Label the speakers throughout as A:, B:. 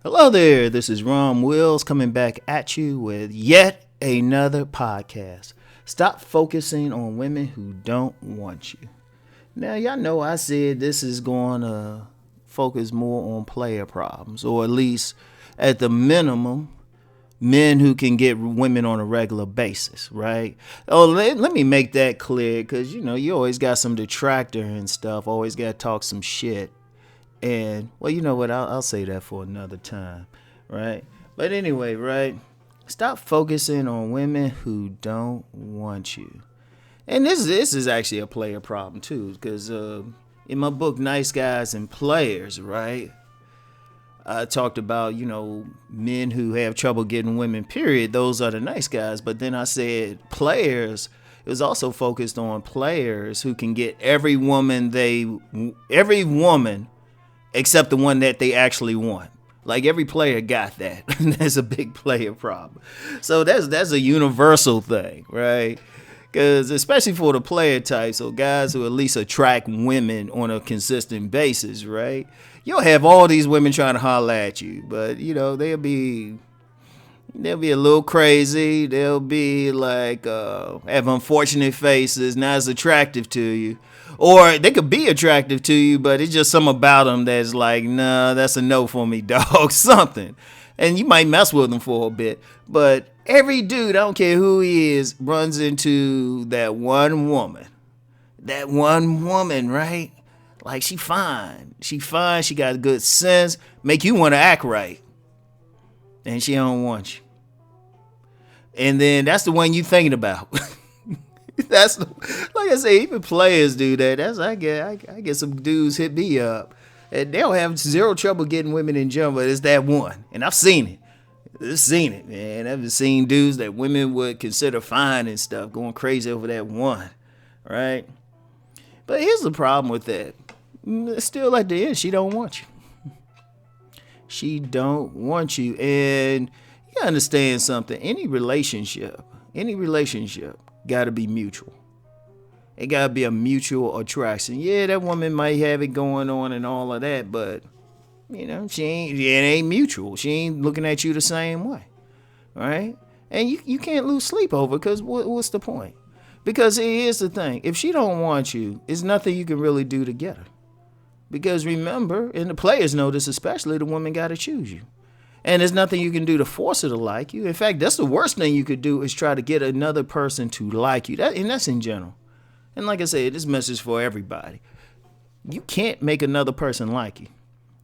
A: Hello there, this is Rom Wills coming back at you with yet another podcast. Stop focusing on women who don't want you. Now, y'all know I said this is going to focus more on player problems, or at least at the minimum, men who can get women on a regular basis, right? Oh, let me make that clear because, you always got some detractor and stuff, always got to talk some shit. And, well, you know what? I'll say that for another time, right? But anyway, right? Stop focusing on women who don't want you. And this is actually a player problem, too, because in my book, Nice Guys and Players, right? I talked about, men who have trouble getting women, period. Those are the nice guys. But then I said players. It was also focused on players who can get every woman except the one that they actually want. Like every player got that. That's a big player problem. So that's a universal thing, right? Because especially for the player type, so guys who at least attract women on a consistent basis, right? You'll have all these women trying to holler at you, but they'll be a little crazy. They'll be like have unfortunate faces, not as attractive to you. Or they could be attractive to you, but it's just something about them that's like, nah, that's a no for me, dog. Something. And you might mess with them for a bit. But every dude, I don't care who he is, runs into that one woman. That one woman, right? Like, she fine. She fine. She got good sense. Make you want to act right. And she don't want you. And then that's the one you thinking about. That's like I say, even players do that. I get some dudes hit me up, and they'll have zero trouble getting women in general. But it's that one, and I've seen it. Man. I've seen dudes that women would consider fine and stuff going crazy over that one, right? But here's the problem with that. Still at the end, she don't want you. She don't want you, and you understand something. Any relationship got to be mutual. It got to be a mutual attraction. Yeah, that woman might have it going on and all of that, but it ain't mutual. She ain't looking at you the same way, right? And you can't lose sleep over, because what's the point? Because here's the thing: if she don't want you, there's nothing you can really do to get her. Because remember, and the players know this especially, the woman got to choose you. And there's nothing you can do to force her to like you. In fact, that's the worst thing you could do, is try to get another person to like you. And that's in general. And like I said, this message is for everybody. You can't make another person like you.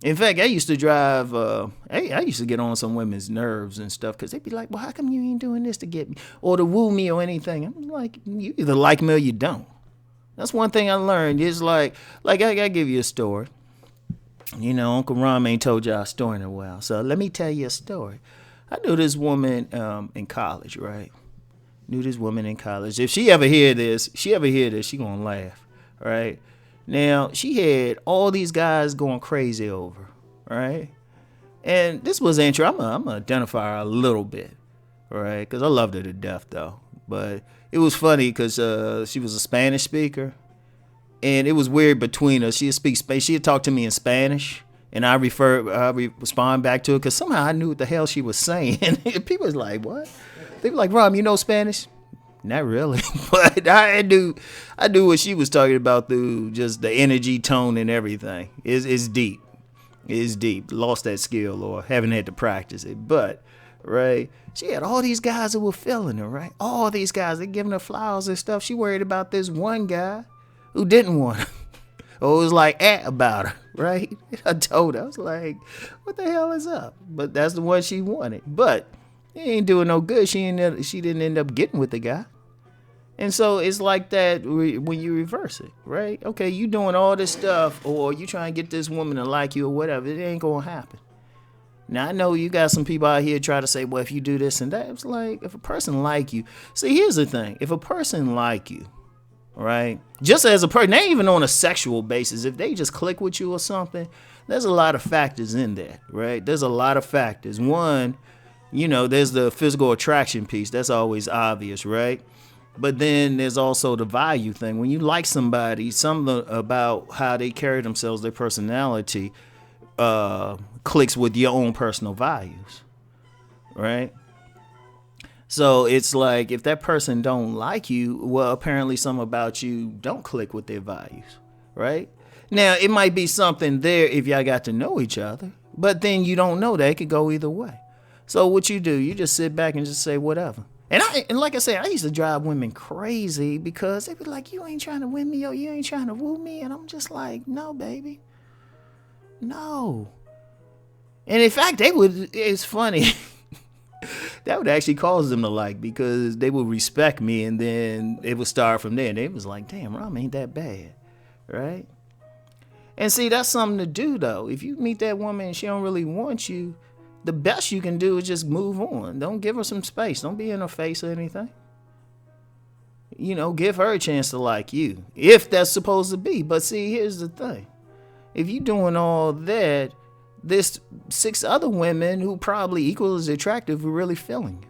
A: In fact, I used to I used to get on some women's nerves and stuff, because they'd be like, well, how come you ain't doing this to get me or to woo me or anything? I'm like, you either like me or you don't. That's one thing I learned. Is like I give you a story. Uncle Rom ain't told y'all a story in a while. So let me tell you a story. I knew this woman in college, right? If she ever hear this, she gonna laugh, right? Now, she had all these guys going crazy over, right? And this was intro. I'm gonna identify her a little bit, right? Because I loved her to death, though. But it was funny because she was a Spanish speaker. And it was weird between us. She'd speak Spanish. She'd talk to me in Spanish, and I respond back to her, because somehow I knew what the hell she was saying. And people was like, "What?" They were like, "Rom, you know Spanish?" Not really, but I knew what she was talking about through just the energy, tone, and everything. It's deep. It's deep. Lost that skill, or haven't had to practice it, but. Right, she had all these guys that were feeling her. Right, all these guys, they giving her flowers and stuff. She worried about this one guy who didn't want her, or was like about her, right? I told her, I was like, what the hell is up? But that's the one she wanted. But it ain't doing no good. She didn't end up getting with the guy. And so it's like that when you reverse it, right? Okay, you doing all this stuff, or you trying to get this woman to like you or whatever, it ain't gonna happen. Now, I know you got some people out here try to say, well, if you do this and that, it's like, if a person like you, see, here's the thing. If a person like you, right, just as a person, not even on a sexual basis, if they just click with you or something, there's a lot of factors in that, right? There's a lot of factors. One, there's the physical attraction piece. That's always obvious, right? But then there's also the value thing. When you like somebody, something about how they carry themselves, their personality, clicks with your own personal values, right? So it's like if that person don't like you, well, apparently something about you don't click with their values, right? Now, it might be something there if y'all got to know each other, but then you don't know that. It could go either way. So what you do, you just sit back and just say whatever. And like I said, I used to drive women crazy because they be like, you ain't trying to win me or you ain't trying to woo me. And I'm just like, no, baby. No. And in fact, it's funny. That would actually cause them to like, because they would respect me and then it would start from there. And they was like, damn, Rom ain't that bad, right? And see, that's something to do, though. If you meet that woman and she don't really want you, the best you can do is just move on. Don't give her some space. Don't be in her face or anything. Give her a chance to like you, if that's supposed to be. But see, here's the thing. If you doing all that, there's 6 other women who probably equal as attractive who really feeling you.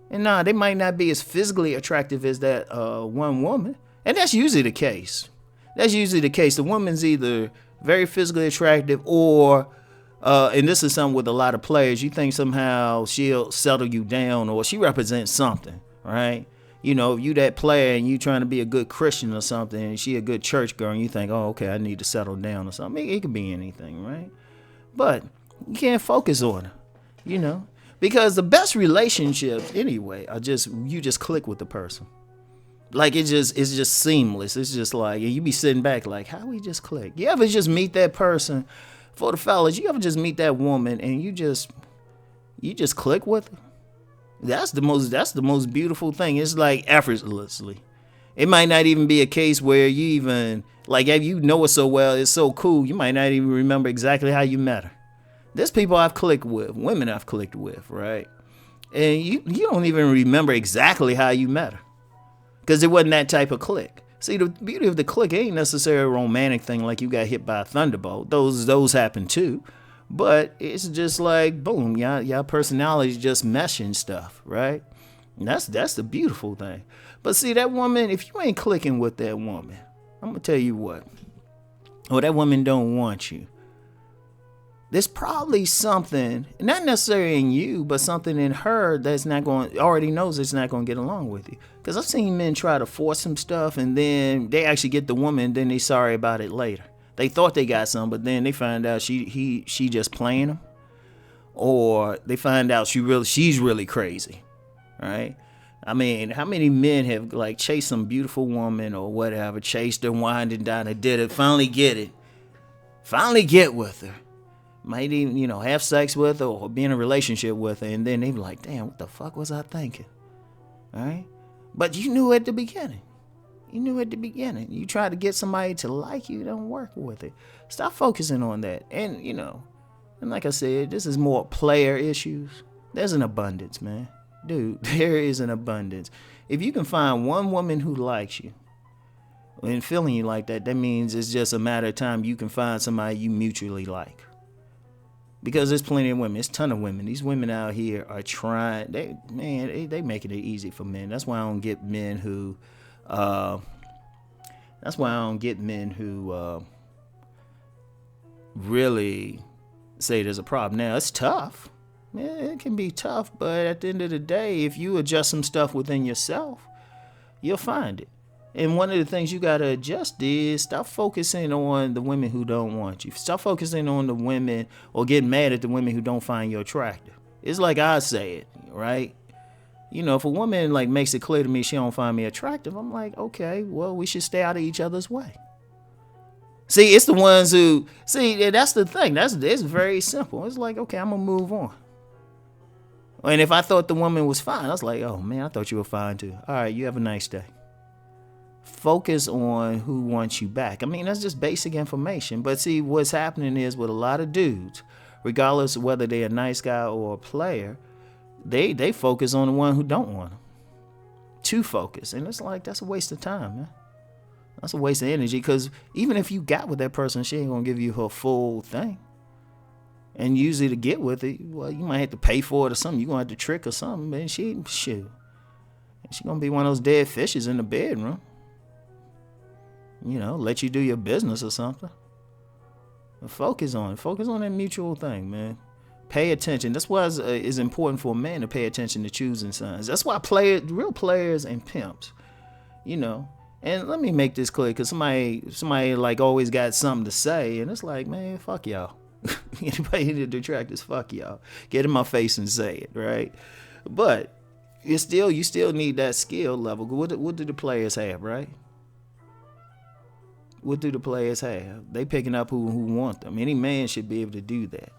A: And they might not be as physically attractive as that one woman. And that's usually the case. The woman's either very physically attractive or, and this is something with a lot of players, you think somehow she'll settle you down or she represents something, right? If you that player and you trying to be a good Christian or something and she a good church girl and you think, oh, okay, I need to settle down or something. It could be anything, right? But you can't focus on her, because the best relationships anyway are you just click with the person. Like it's just seamless. It's just like, and you be sitting back like, how we just click? You ever just meet that person? For the fellas, you ever just meet that woman and you just click with her? That's the most beautiful thing. It's like effortlessly. It might not even be a case where you even, like, if you know her so well, it's so cool, you might not even remember exactly how you met her. There's people I've clicked with, women I've clicked with, right? And you don't even remember exactly how you met her, because it wasn't that type of click. See, the beauty of the click ain't necessarily a romantic thing like you got hit by a thunderbolt. Those happen too. But it's just like, boom, y'all personalities just meshing stuff, right? And that's the beautiful thing. But see, that woman, if you ain't clicking with that woman, I'm going to tell you what. Or that woman don't want you. There's probably something, not necessarily in you, but something in her that's already knows it's not going to get along with you. Because I've seen men try to force some stuff and then they actually get the woman and then they sorry about it later. They thought they got some, but then they find out she just playing them, or they find out she's really crazy, right? I mean, how many men have like chased some beautiful woman or whatever, chased her, whined and dined and did it, finally get with her, might even have sex with her or be in a relationship with her, and then they be like, damn, what the fuck was I thinking, all right? But you knew at the beginning. You try to get somebody to like you, don't work with it. Stop focusing on that. And, and like I said, this is more player issues. There's an abundance, man. Dude, there is an abundance. If you can find one woman who likes you and feeling you like that, that means it's just a matter of time you can find somebody you mutually like. Because there's plenty of women. There's a ton of women. These women out here are trying. They making it easy for men. That's why I don't get men who... really say there's a problem. Now, it's tough. Yeah, it can be tough, but at the end of the day, if you adjust some stuff within yourself, you'll find it. And one of the things you got to adjust is stop focusing on the women who don't want you. Stop focusing on the women or getting mad at the women who don't find you attractive. It's like I say it, right? If a woman like makes it clear to me she don't find me attractive, I'm like, okay, well, we should stay out of each other's way. See, it's the ones who, that's the thing. It's very simple. It's like, okay, I'm going to move on. And if I thought the woman was fine, I was like, oh, man, I thought you were fine too. All right, you have a nice day. Focus on who wants you back. I mean, that's just basic information. But see, what's happening is with a lot of dudes, regardless of whether they're a nice guy or a player, they focus on the one who don't want them. To focus. And it's like, that's a waste of time, man. That's a waste of energy, because even if you got with that person, she ain't going to give you her full thing. And usually to get with it, well, you might have to pay for it or something. You're going to have to trick or something, man. She's going to be one of those dead fishes in the bedroom. Let you do your business or something. Focus on it. Focus on that mutual thing, man. Pay attention. That's why it's important for a man to pay attention to choosing signs. That's why real players and pimps, you know. And let me make this clear, because somebody like always got something to say, and it's like, man, fuck y'all. Anybody in the detractors, fuck y'all. Get in my face and say it, right? But you still need that skill level. What do the players have, right? What do the players have? They picking up who want them. Any man should be able to do that,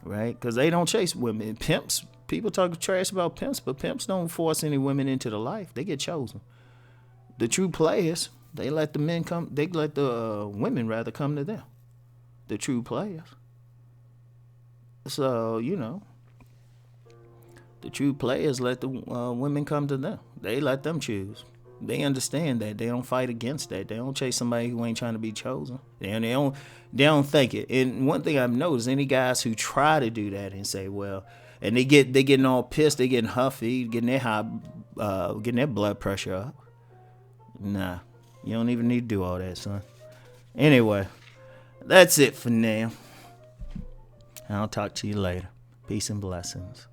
A: right? Because they don't chase women. Pimps, people talk trash about pimps, but pimps don't force any women into the life. They get chosen. The true players, they let the men come. They let the women rather come to them. The true players. So the true players let the women come to them. They let them choose. They understand that. They don't fight against that. They don't chase somebody who ain't trying to be chosen. They don't think it. And one thing I've noticed, any guys who try to do that and say, well, and they getting all pissed, they getting huffy, getting their blood pressure up. Nah, you don't even need to do all that, son. Anyway, that's it for now. I'll talk to you later. Peace and blessings.